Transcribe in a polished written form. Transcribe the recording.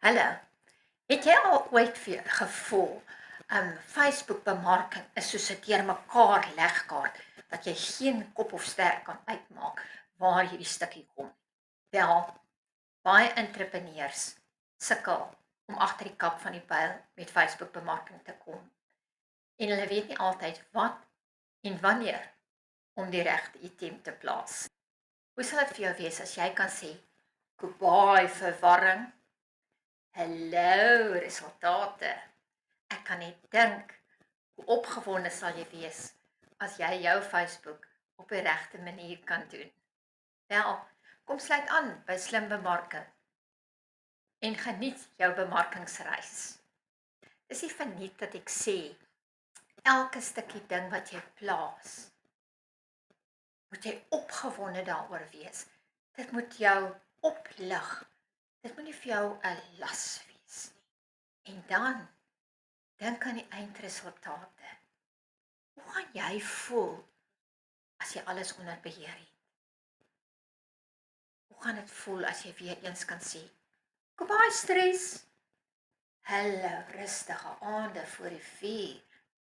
Hallo, het jy al ooit gevoel, Facebook-bemarking is soos 'n deurmekaar legkaart, dat jy geen kop of ster kan uitmaak waar hierdie stukkie kom? Wel, baie entrepreneurs sukkel om agter die kap van die pyl met Facebook-bemarking te kom. En hulle weet nie altyd wat en wanneer om die regte item te plaas. Hoe sal dit vir jou wees as jy kan sê, "Goodbye verwarring, hallo resultate." Ek kan net dink hoe opgewonde sal jy wees as jy jou Facebook op die regte manier kan doen. Wel, kom sluit aan by Slim Bemarking en geniet jou bemarkingsreis. Dis nie verniet dat ek sê, elke stukkie ding wat jy plaas, moet jy opgewonde daaroor wees. Dit moet jou oplig. Dit moet nie vir jou 'n las wees nie. En dan, dink aan die eindresultate. Hoe gaan jy voel as jy alles onder beheer het? Hoe gaan dit voel as jy weer eens kan sê, "Goodbye stres, hallo rustige aande voor die vuur."